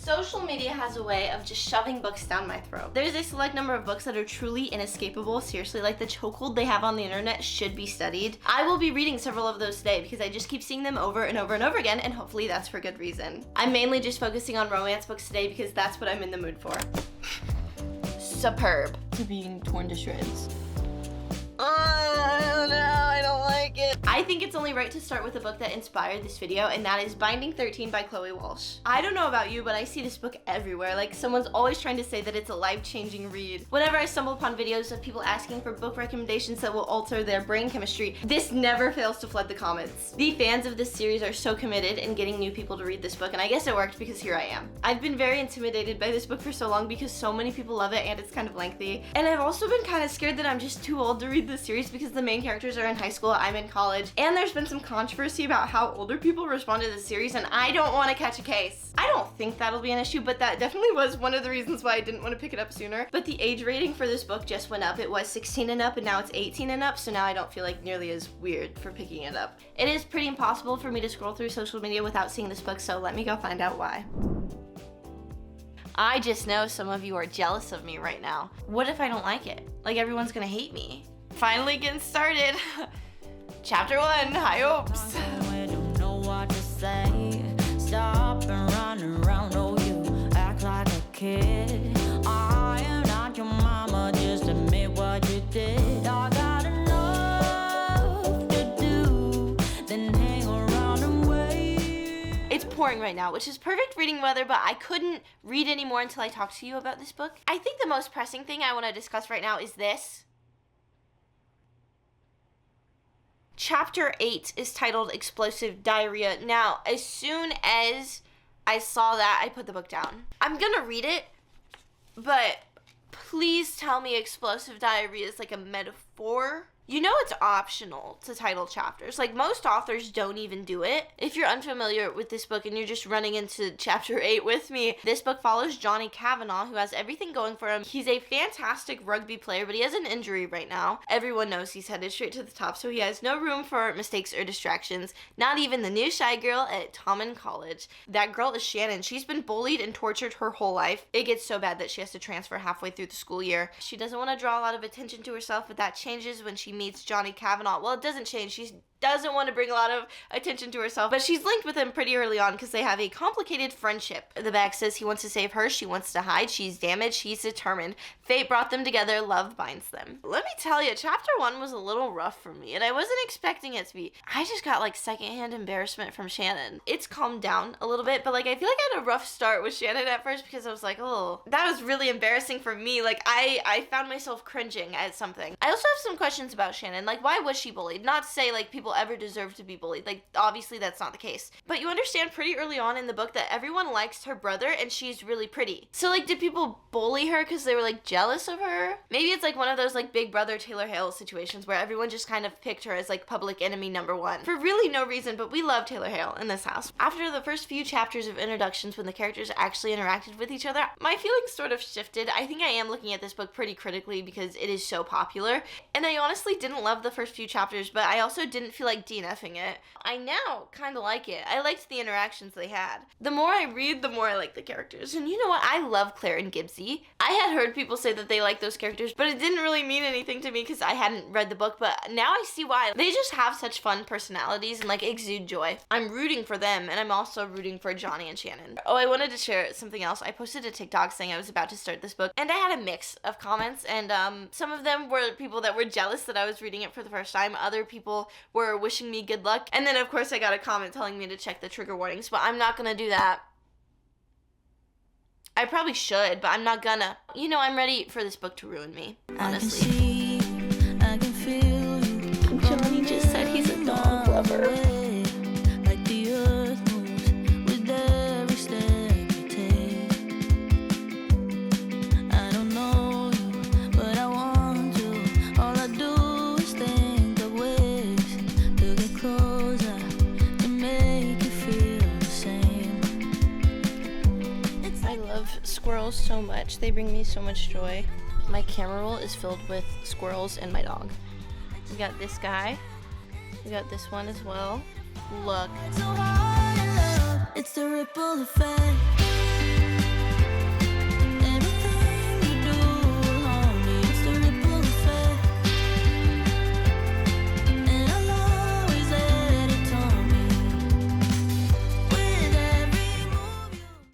Social media has a way of just shoving books down my throat. There's a select number of books that are truly inescapable. Seriously, like the chokehold they have on the internet should be studied. I will be reading several of those today because I just keep seeing them over and over and over again, and hopefully that's for good reason. I'm mainly just focusing on romance books today because that's what I'm in the mood for. Superb. To being torn to shreds. Oh no, I don't like it. I think it's only right to start with a book that inspired this video, and that is Binding 13 by Chloe Walsh. I don't know about you, but I see this book everywhere. Like, someone's always trying to say that it's a life-changing read. Whenever I stumble upon videos of people asking for book recommendations that will alter their brain chemistry, this never fails to flood the comments. The fans of this series are so committed in getting new people to read this book, and I guess it worked because here I am. I've been very intimidated by this book for so long because so many people love it and it's kind of lengthy. And I've also been kind of scared that I'm just too old to read this series because the main characters are in high school, I'm in college, and there's been some controversy about how older people respond to the series, and I don't want to catch a case. I don't think that'll be an issue, but that definitely was one of the reasons why I didn't want to pick it up sooner. But the age rating for this book just went up. It was 16 and up, and now it's 18 and up, so now I don't feel like nearly as weird for picking it up. It is pretty impossible for me to scroll through social media without seeing this book, so let me go find out why. I just know some of you are jealous of me right now. What if I don't like it? Like, everyone's gonna hate me. Finally getting started. Chapter 1, high hopes. I don't know what to say. Stop and run around, oh you act like a kid. I am not your mama, just admit what you did. I got enough to do, then hang around and wait. It's pouring right now, which is perfect reading weather, but I couldn't read anymore until I talked to you about this book. I think the most pressing thing I want to discuss right now is this. Chapter 8 is titled Explosive Diarrhea. Now, as soon as I saw that, I put the book down. I'm gonna read it, but please tell me explosive diarrhea is like a metaphor. You know it's optional to title chapters. Like, most authors don't even do it. If you're unfamiliar with this book and you're just running into chapter 8 with me, this book follows Johnny Kavanagh, who has everything going for him. He's a fantastic rugby player, but he has an injury right now. Everyone knows he's headed straight to the top, so he has no room for mistakes or distractions. Not even the new shy girl at Tommen College. That girl is Shannon. She's been bullied and tortured her whole life. It gets so bad that she has to transfer halfway through the school year. She doesn't want to draw a lot of attention to herself, but that changes when she meets Johnny Kavanagh. Well, it doesn't change. She doesn't want to bring a lot of attention to herself, but she's linked with him pretty early on because they have a complicated friendship. The back says he wants to save her, she wants to hide, she's damaged, he's determined. Fate brought them together, love binds them. Let me tell you, chapter 1 was a little rough for me, and I wasn't expecting it to be. I just got like secondhand embarrassment from Shannon. It's calmed down a little bit, but like I feel like I had a rough start with Shannon at first because I was like, oh, that was really embarrassing for me. Like I found myself cringing at something. I also have some questions about Shannon. Like, why was she bullied? Not to say like people ever deserve to be bullied. Like, obviously that's not the case. But you understand pretty early on in the book that everyone likes her brother and she's really pretty. So like, did people bully her because they were like jealous of her? Maybe it's like one of those like Big Brother Taylor Hale situations where everyone just kind of picked her as like public enemy number 1 for really no reason, but we love Taylor Hale in this house. After the first few chapters of introductions, when the characters actually interacted with each other, my feelings sort of shifted. I think I am looking at this book pretty critically because it is so popular, and I honestly didn't love the first few chapters, but I also didn't feel like DNFing it. I now kind of like it. I liked the interactions they had. The more I read, the more I like the characters. And you know what? I love Claire and Gibbsy. I had heard people say that they like those characters, but it didn't really mean anything to me because I hadn't read the book, but now I see why. They just have such fun personalities and like exude joy. I'm rooting for them, and I'm also rooting for Johnny and Shannon. Oh, I wanted to share something else. I posted a TikTok saying I was about to start this book, and I had a mix of comments, and some of them were people that were jealous that I was reading it for the first time. Other people were wishing me good luck, and then of course I got a comment telling me to check the trigger warnings, but I'm not gonna do that. I probably should, but I'm not gonna. You know, I'm ready for this book to ruin me, honestly. I can feel you. Johnny just said he's a dog lover. Like the earth moves with every step you take. I don't know you, but I want you. All I do is think of ways to get closer, to make you feel the same. I love squirrels so much. They bring me so much joy. My camera roll is filled with squirrels and my dog. We got this guy. We got this one as well. Look. It's the ripple effect.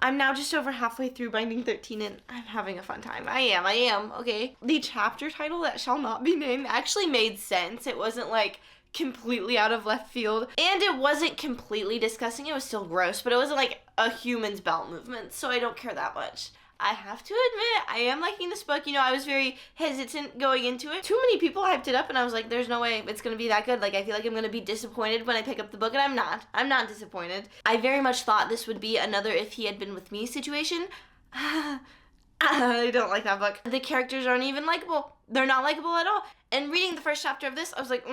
I'm now just over halfway through Binding 13 and I'm having a fun time. I am, okay. The chapter title, That Shall Not Be Named, actually made sense. It wasn't like completely out of left field, and it wasn't completely disgusting. It was still gross, but it wasn't like a human's bowel movement, so I don't care that much. I have to admit, I am liking this book. You know, I was very hesitant going into it. Too many people hyped it up, and I was like, there's no way it's going to be that good. Like, I feel like I'm going to be disappointed when I pick up the book, and I'm not. I'm not disappointed. I very much thought this would be another If He Had Been With Me situation. I don't like that book. The characters aren't even likable. They're not likable at all. And reading the first chapter of this, I was like,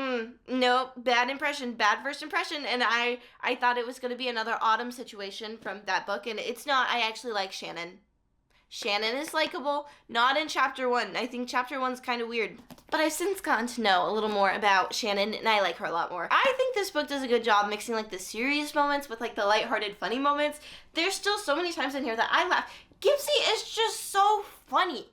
no, bad impression, bad first impression. And I thought it was going to be another Autumn situation from that book, and it's not. I actually like Shannon. Shannon is likable, not in chapter 1. I think chapter 1's kind of weird. But I've since gotten to know a little more about Shannon, and I like her a lot more. I think this book does a good job mixing, like, the serious moments with, like, the lighthearted, funny moments. There's still so many times in here that I laugh. Gibbsy is just so funny.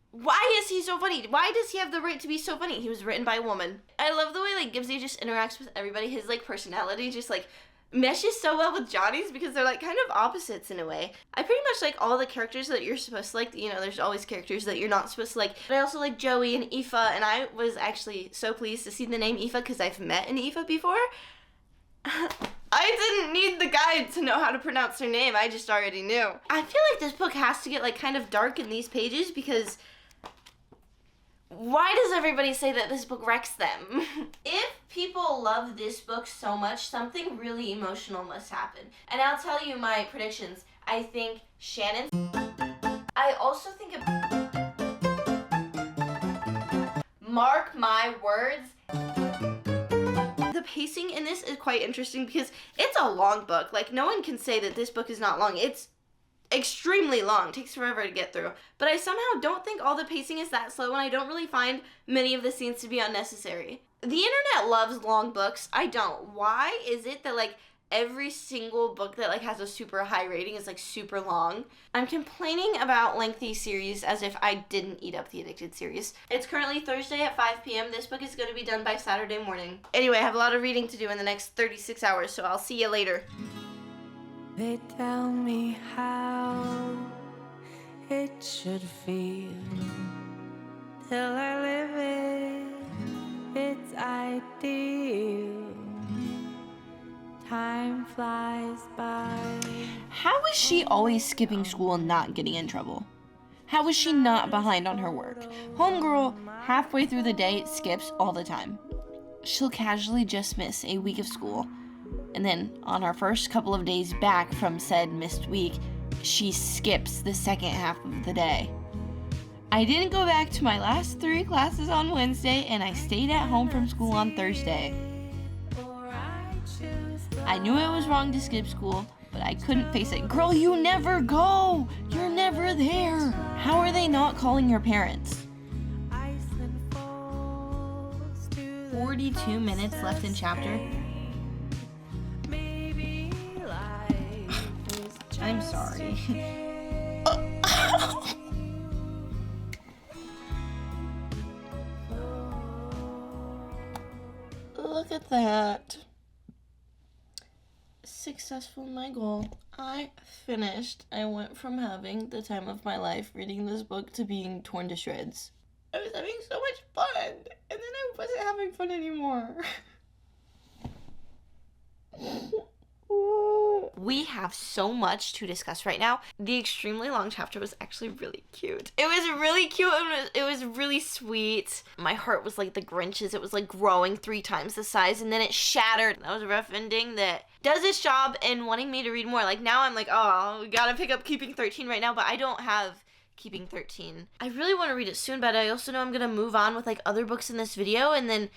Why is he so funny? Why does he have the right to be so funny? He was written by a woman. I love the way, like, Gibbsy just interacts with everybody. His, like, personality just, like, meshes so well with Johnny's because they're like kind of opposites in a way. I pretty much like all the characters that you're supposed to like. You know, there's always characters that you're not supposed to like. But I also like Joey and Aoife, and I was actually so pleased to see the name Aoife because I've met an Aoife before. I didn't need the guide to know how to pronounce her name. I just already knew. I feel like this book has to get like kind of dark in these pages because why does everybody say that this book wrecks them? If people love this book so much, something really emotional must happen. And I'll tell you my predictions. I think Shannon. I also think mark my words. The pacing in this is quite interesting because it's a long book. Like, no one can say that this book is not long. It's extremely long. It takes forever to get through. But I somehow don't think all the pacing is that slow, and I don't really find many of the scenes to be unnecessary. The internet loves long books. I don't. Why is it that, like, every single book that, like, has a super high rating is, like, super long? I'm complaining about lengthy series as if I didn't eat up the Addicted series. It's currently Thursday at 5 p.m. This book is going to be done by Saturday morning. Anyway, I have a lot of reading to do in the next 36 hours, so I'll see you later. They tell me how it should feel till I live it, it's ideal. Time flies by. How is she always skipping school and not getting in trouble? How is she not behind on her work? Homegirl, halfway through the day, skips all the time. She'll casually just miss a week of school. And then, on our first couple of days back from said missed week, she skips the second half of the day. I didn't go back to my last 3 classes on Wednesday, and I stayed at home from school on Thursday. I knew it was wrong to skip school, but I couldn't face it. Girl, you never go! You're never there! How are they not calling your parents? 42 minutes left in chapter. I'm sorry. Look at that. Successful in my goal. I finished. I went from having the time of my life reading this book to being torn to shreds. I was having so much fun, and then I wasn't having fun anymore. We have so much to discuss right now. The extremely long chapter was actually really cute. It was really cute and it was really sweet. My heart was like the Grinch's. It was like growing 3 times the size and then it shattered. That was a rough ending that does its job in wanting me to read more. Like now I'm like, oh, we gotta pick up Keeping 13 right now, but I don't have Keeping 13. I really want to read it soon, but I also know I'm gonna move on with like other books in this video, and then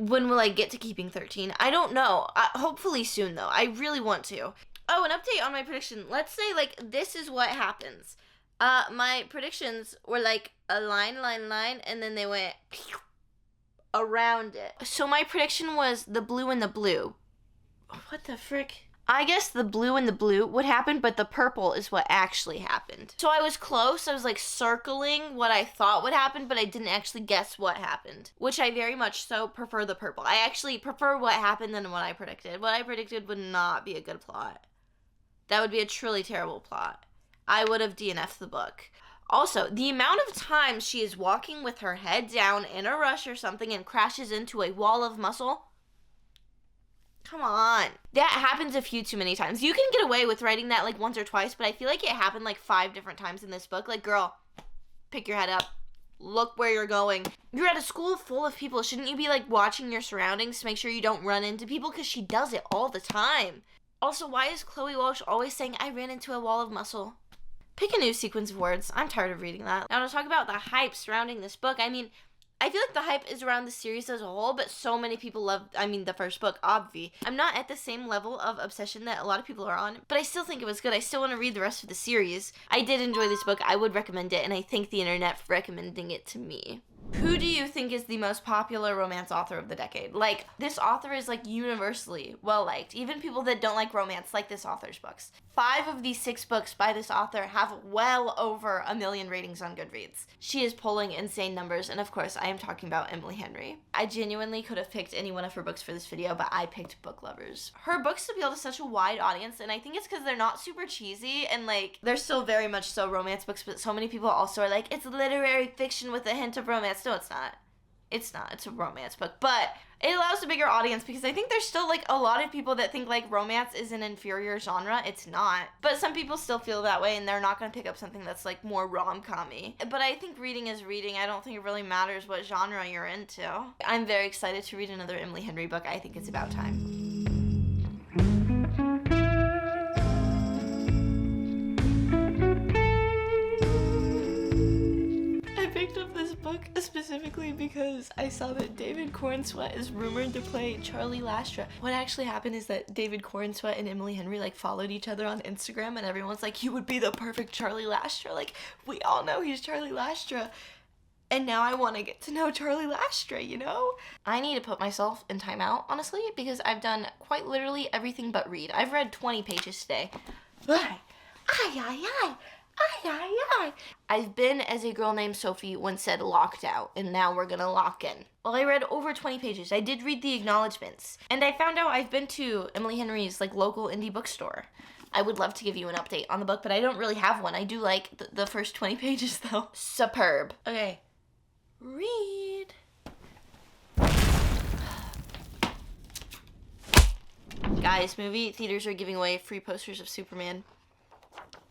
when will I get to Keeping 13? I don't know. Hopefully soon, though. I really want to. Oh, an update on my prediction. Let's say, like, this is what happens. My predictions were, like, a line, and then they went around it. So my prediction was the blue and the blue. What the frick? I guess the blue and the blue would happen, but the purple is what actually happened. So I was close. I was like circling what I thought would happen, but I didn't actually guess what happened, which I very much so prefer the purple. I actually prefer what happened than what I predicted. What I predicted would not be a good plot. That would be a truly terrible plot. I would have DNF'd the book. Also, the amount of times she is walking with her head down in a rush or something and crashes into a wall of muscle. Come on. That happens a few too many times. You can get away with writing that like once or twice, but I feel like it happened like 5 different times in this book. Like, girl, pick your head up. Look where you're going. You're at a school full of people. Shouldn't you be like watching your surroundings to make sure you don't run into people? Because she does it all the time. Also, why is Chloe Walsh always saying, I ran into a wall of muscle? Pick a new sequence of words. I'm tired of reading that. Now to talk about the hype surrounding this book, I mean, I feel like the hype is around the series as a whole, but so many people love, the first book, obvi. I'm not at the same level of obsession that a lot of people are on, but I still think it was good. I still want to read the rest of the series. I did enjoy this book. I would recommend it, and I thank the internet for recommending it to me. Who do you think is the most popular romance author of the decade? Like, this author is, like, universally well-liked. Even people that don't like romance like this author's books. 5 of these 6 books by this author have well over 1 million ratings on Goodreads. She is pulling insane numbers, and of course, I am talking about Emily Henry. I genuinely could have picked any one of her books for this video, but I picked Book Lovers. Her books appeal to such a wide audience, and I think it's because they're not super cheesy, and, like, they're still very much so romance books, but so many people also are like, it's literary fiction with a hint of romance. No, it's not. It's not. It's a romance book. But it allows a bigger audience because I think there's still, like, a lot of people that think, like, romance is an inferior genre. It's not. But some people still feel that way, and they're not going to pick up something that's, like, more rom-com-y. But I think reading is reading. I don't think it really matters what genre you're into. I'm very excited to read another Emily Henry book. I think it's about time. Specifically because I saw that David Cornsweet is rumored to play Charlie Lastra. What actually happened is that David Cornsweet and Emily Henry like followed each other on Instagram, and everyone's like, he would be the perfect Charlie Lastra. Like, we all know he's Charlie Lastra. And now I want to get to know Charlie Lastra, you know? I need to put myself in timeout, honestly, because I've done quite literally everything but read. I've read 20 pages today. I've been, as a girl named Sophie once said, locked out, and now we're gonna lock in. Well, I read over 20 pages. I did read the acknowledgements, and I found out I've been to Emily Henry's, like, local indie bookstore. I would love to give you an update on the book, but I don't really have one. I do like the first 20 pages, though. Superb. Okay. Read. Guys, movie theaters are giving away free posters of Superman.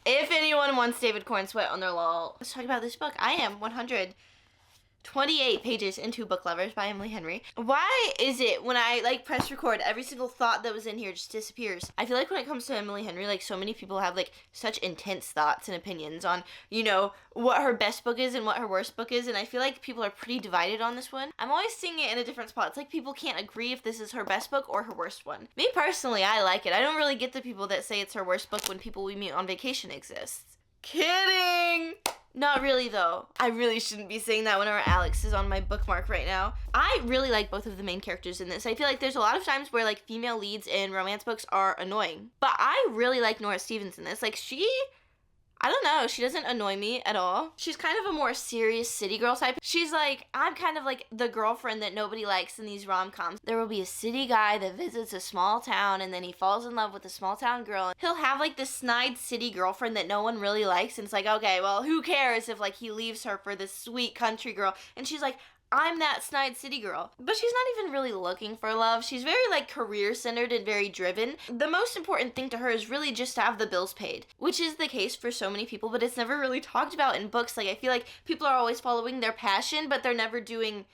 If anyone wants David Cornsweet on their wall, let's talk about this book. I am 128 pages into Book Lovers by Emily Henry. Why is it when I, like, press record, every single thought that was in here just disappears? I feel like when it comes to Emily Henry, like, so many people have, like, such intense thoughts and opinions on, you know, what her best book is and what her worst book is, and I feel like people are pretty divided on this one. I'm always seeing it in a different spot. It's like people can't agree if this is her best book or her worst one. Me, personally, I like it. I don't really get the people that say it's her worst book when People We Meet on Vacation exists. Kidding! Not really, though. I really shouldn't be saying that whenever Alex is on my bookmark right now. I really like both of the main characters in this. I feel like there's a lot of times where, like, female leads in romance books are annoying. But I really like Nora Stevens in this. Like, I don't know, she doesn't annoy me at all. She's kind of a more serious city girl type. She's like, I'm kind of like the girlfriend that nobody likes in these rom-coms. There will be a city guy that visits a small town, and then he falls in love with a small town girl. He'll have like this snide city girlfriend that no one really likes, and it's like, okay, well, who cares if like he leaves her for this sweet country girl? And she's like, I'm that snide city girl. But she's not even really looking for love. She's very, like, career-centered and very driven. The most important thing to her is really just to have the bills paid, which is the case for so many people, but it's never really talked about in books. Like, I feel like people are always following their passion, but they're never doing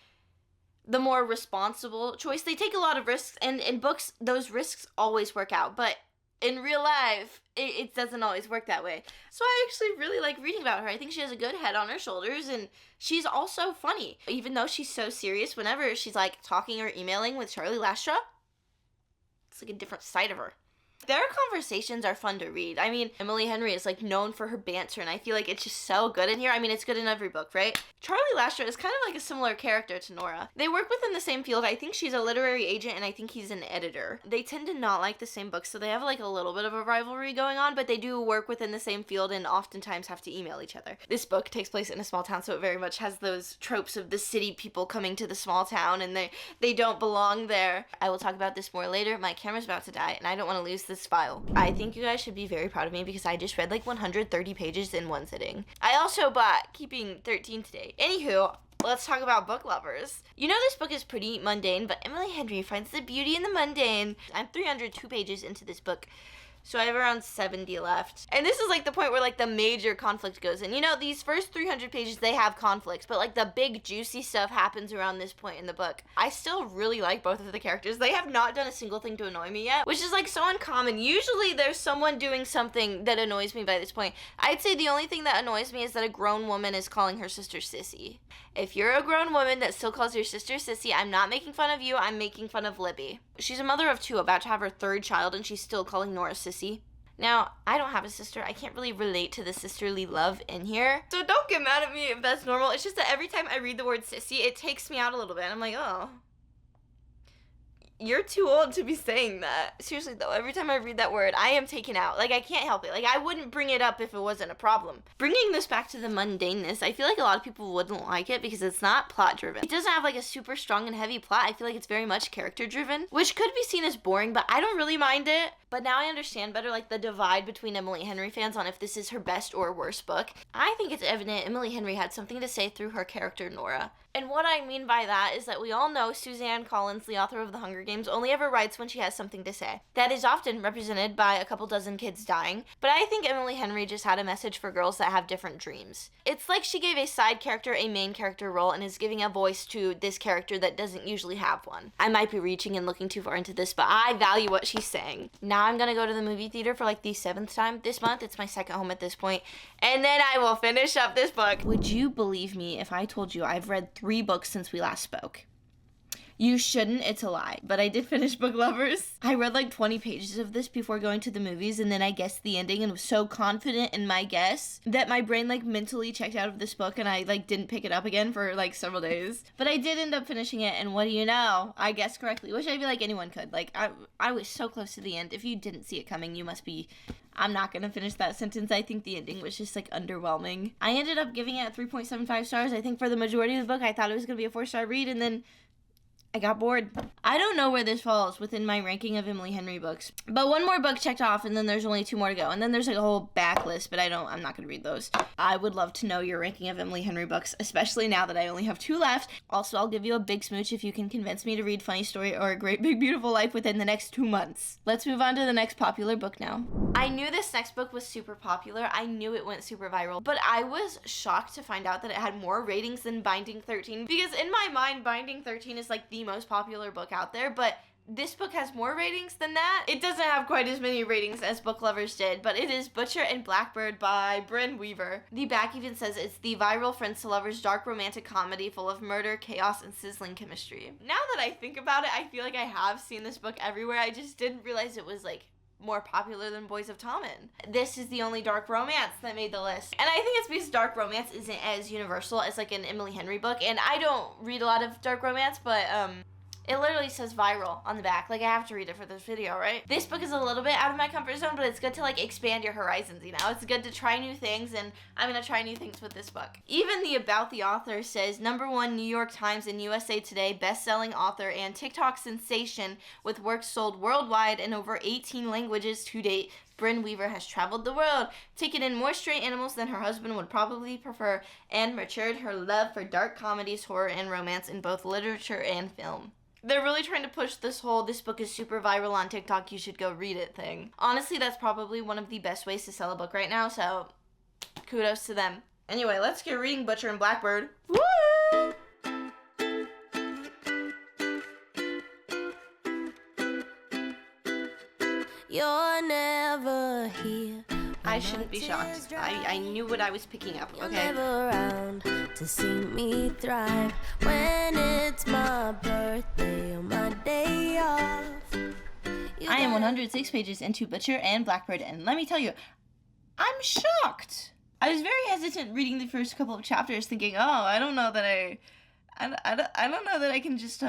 the more responsible choice. They take a lot of risks, and in books, those risks always work out, but in real life, it doesn't always work that way. So I actually really like reading about her. I think she has a good head on her shoulders, and she's also funny. Even though she's so serious, whenever she's like talking or emailing with Charlie Lastra, it's like a different side of her. Their conversations are fun to read. I mean, Emily Henry is, like, known for her banter, and I feel like it's just so good in here. I mean, it's good in every book, right? Charlie Lastra is kind of like a similar character to Nora. They work within the same field. I think she's a literary agent, and I think he's an editor. They tend to not like the same books, so they have, like, a little bit of a rivalry going on, but they do work within the same field and oftentimes have to email each other. This book takes place in a small town, so it very much has those tropes of the city people coming to the small town, and they don't belong there. I will talk about this more later. My camera's about to die, and I don't want to lose this this file. I think you guys should be very proud of me because I just read like 130 pages in one sitting. I also bought Keeping 13 today. Anywho, let's talk about book lovers. You know this book is pretty mundane, but Emily Henry finds the beauty in the mundane. I'm 302 pages into this book, so I have around 70 left. And this is like the point where like the major conflict goes in. You know, these first 300 pages, they have conflicts, but like the big juicy stuff happens around this point in the book. I still really like both of the characters. They have not done a single thing to annoy me yet, which is like so uncommon. Usually there's someone doing something that annoys me by this point. I'd say the only thing that annoys me is that a grown woman is calling her sister sissy. If you're a grown woman that still calls your sister sissy, I'm not making fun of you, I'm making fun of Libby. She's a mother of 2, about to have her 3rd child, and she's still calling Nora sissy. Now, I don't have a sister. I can't really relate to the sisterly love in here. So don't get mad at me if that's normal. It's just that every time I read the word sissy, it takes me out a little bit. I'm like, oh, you're too old to be saying that. Seriously though, every time I read that word, I am taken out. Like, I can't help it. Like, I wouldn't bring it up if it wasn't a problem. Bringing this back to the mundaneness, I feel like a lot of people wouldn't like it because it's not plot driven. It doesn't have like a super strong and heavy plot. I feel like it's very much character driven, which could be seen as boring, but I don't really mind it. But now I understand better like the divide between Emily Henry fans on if this is her best or worst book. I think it's evident Emily Henry had something to say through her character Nora. And what I mean by that is that we all know Suzanne Collins, the author of The Hunger Games, only ever writes when she has something to say. That is often represented by a couple dozen kids dying, but I think Emily Henry just had a message for girls that have different dreams. It's like she gave a side character a main character role and is giving a voice to this character that doesn't usually have one. I might be reaching and looking too far into this, but I value what she's saying. Now I'm gonna go to the movie theater for like the 7th time this month. It's my second home at this point, and then I will finish up this book. Would you believe me if I told you I've read 3 books since we last spoke? You shouldn't, it's a lie. But I did finish Book Lovers. I read like 20 pages of this before going to the movies, and then I guessed the ending and was so confident in my guess that my brain like mentally checked out of this book and I like didn't pick it up again for like several days. But I did end up finishing it, and what do you know? I guessed correctly, which I feel like anyone could. Like, I was so close to the end. If you didn't see it coming, you must be... I'm not gonna finish that sentence. I think the ending was just like underwhelming. I ended up giving it 3.75 stars. I think for the majority of the book, I thought it was gonna be a 4-star read, and then I got bored. I don't know where this falls within my ranking of Emily Henry books, but one more book checked off, and then there's only 2 more to go, and then there's like a whole backlist, but I'm not gonna read those. I would love to know your ranking of Emily Henry books, especially now that I only have 2 left. Also, I'll give you a big smooch if you can convince me to read Funny Story or A Great Big Beautiful Life within the next 2 months. Let's move on to the next popular book now. I knew this next book was super popular. I knew it went super viral, but I was shocked to find out that it had more ratings than Binding 13, because in my mind, Binding 13 is like the most popular book out there, but this book has more ratings than that. It doesn't have quite as many ratings as Book Lovers did, but it is Butcher and Blackbird by Brynne Weaver. The back even says it's the viral friends to lovers dark romantic comedy full of murder, chaos, and sizzling chemistry. Now that I think about it, I feel like I have seen this book everywhere. I just didn't realize it was like more popular than Boys of Tommen. This is the only dark romance that made the list. And I think it's because dark romance isn't as universal as like an Emily Henry book, and I don't read a lot of dark romance, but it literally says viral on the back. Like, I have to read it for this video, right? This book is a little bit out of my comfort zone, but it's good to, like, expand your horizons, you know? It's good to try new things, and I'm gonna try new things with this book. Even the about the author says, #1 New York Times and USA Today best-selling author and TikTok sensation with works sold worldwide in over 18 languages to date. Brynne Weaver has traveled the world, taken in more stray animals than her husband would probably prefer, and matured her love for dark comedies, horror, and romance in both literature and film. They're really trying to push this whole "this book is super viral on TikTok, you should go read it" thing. Honestly, that's probably one of the best ways to sell a book right now, so kudos to them. Anyway, let's get reading Butcher and Blackbird. Woo! You're never here. I shouldn't be shocked. I knew what I was picking up, You're okay? never around to see me thrive when it's my birthday or my day off. I am 106 pages into Butcher and Blackbird, and let me tell you, I'm shocked. I was very hesitant reading the first couple of chapters, thinking, oh, I don't know that I don't know that I can just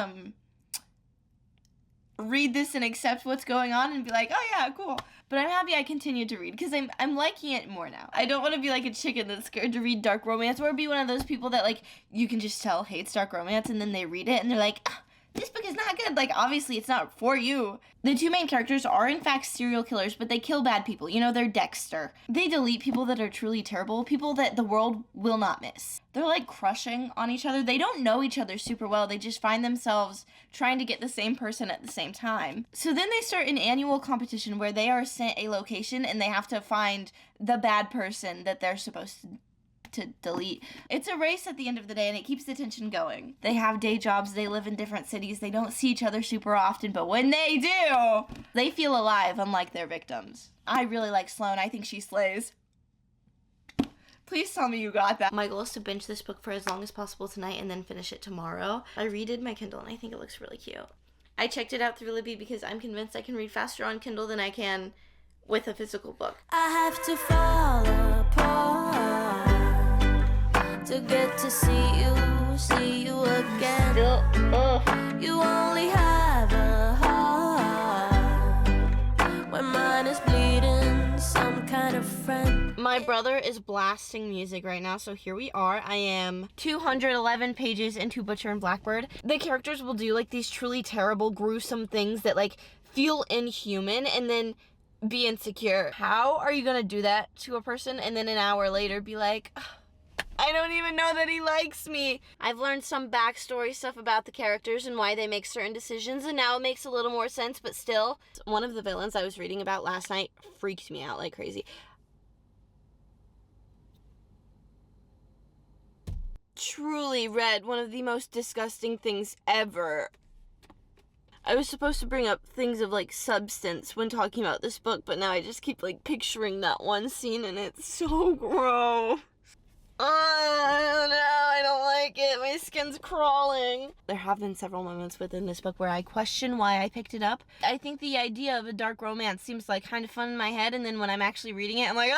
read this and accept what's going on and be like, oh yeah, cool. But I'm happy I continued to read because I'm liking it more now. I don't want to be like a chicken that's scared to read dark romance, or be one of those people that, like, you can just tell hates dark romance, and then they read it and they're like, this book is not good. Like, obviously, it's not for you. The two main characters are, in fact, serial killers, but they kill bad people. You know, they're Dexter. They delete people that are truly terrible, people that the world will not miss. They're, like, crushing on each other. They don't know each other super well. They just find themselves trying to get the same person at the same time. So then they start an annual competition where they are sent a location and they have to find the bad person that they're supposed to delete. It's a race at the end of the day, and it keeps the tension going. They have day jobs, they live in different cities, they don't see each other super often, but when they do, they feel alive, unlike their victims. I really like Sloane. I think she slays. Please tell me you got that. My goal is to binge this book for as long as possible tonight and then finish it tomorrow. I redid my Kindle, and I think it looks really cute. I checked it out through Libby because I'm convinced I can read faster on Kindle than I can with a physical book. I have to fall apart to get to see you again. You only have a heart when mine is bleeding, some kind of friend. My brother is blasting music right now, so here we are. I am 211 pages into Butcher and Blackbird. The characters will do like these truly terrible, gruesome things that like feel inhuman and then be insecure. How are you gonna do that to a person and then an hour later be like, I don't even know that he likes me? I've learned some backstory stuff about the characters and why they make certain decisions, and now it makes a little more sense, but still, one of the villains I was reading about last night freaked me out like crazy. Truly read one of the most disgusting things ever. I was supposed to bring up things of, like, substance when talking about this book, but now I just keep, like, picturing that one scene, and it's so gross. Oh, no, I don't like it. My skin's crawling. There have been several moments within this book where I question why I picked it up. I think the idea of a dark romance seems, like, kind of fun in my head, and then when I'm actually reading it, I'm like,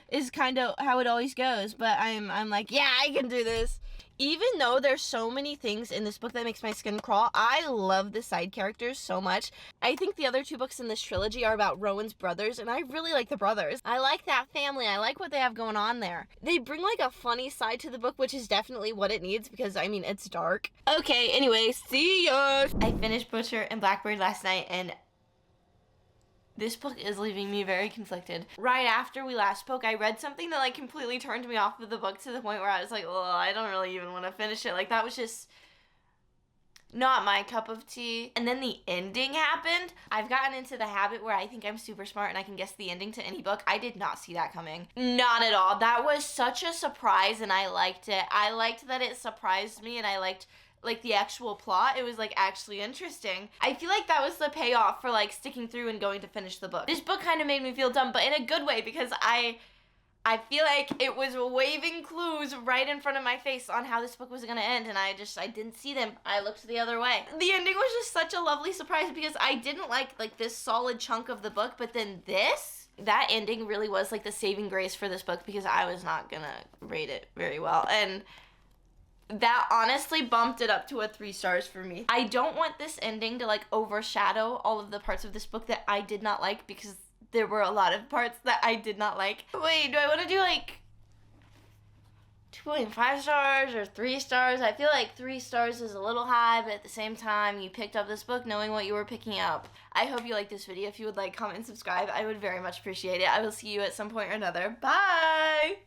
is kind of how it always goes. But I'm like, yeah, I can do this. Even though there's so many things in this book that makes my skin crawl, I love the side characters so much. I think the other two books in this trilogy are about Rowan's brothers, and I really like the brothers. I like that family. I like what they have going on there. They bring like a funny side to the book, which is definitely what it needs because, I mean, it's dark. Okay, anyway, see ya! I finished Butcher and Blackbird last night, and this book is leaving me very conflicted. Right after we last spoke, I read something that like completely turned me off of the book to the point where I was like, oh, I don't really even want to finish it. Like, that was just not my cup of tea. And then the ending happened. I've gotten into the habit where I think I'm super smart and I can guess the ending to any book. I did not see that coming. Not at all. That was such a surprise, and I liked it. I liked that it surprised me, and I liked like the actual plot. It was like actually interesting. I feel like that was the payoff for like sticking through and going to finish the book. This book kind of made me feel dumb, but in a good way, because I feel like it was waving clues right in front of my face on how this book was gonna end, and I didn't see them. I looked the other way. The ending was just such a lovely surprise because I didn't like this solid chunk of the book, but then that ending really was like the saving grace for this book because I was not gonna rate it very well, and that honestly bumped it up to a 3 stars for me. I don't want this ending to like overshadow all of the parts of this book that I did not like, because there were a lot of parts that I did not like. Wait, do I want to do like 2.5 stars or 3 stars? I feel like 3 stars is a little high, but at the same time, you picked up this book knowing what you were picking up. I hope you liked this video. If you would like, comment, and subscribe, I would very much appreciate it. I will see you at some point or another. Bye!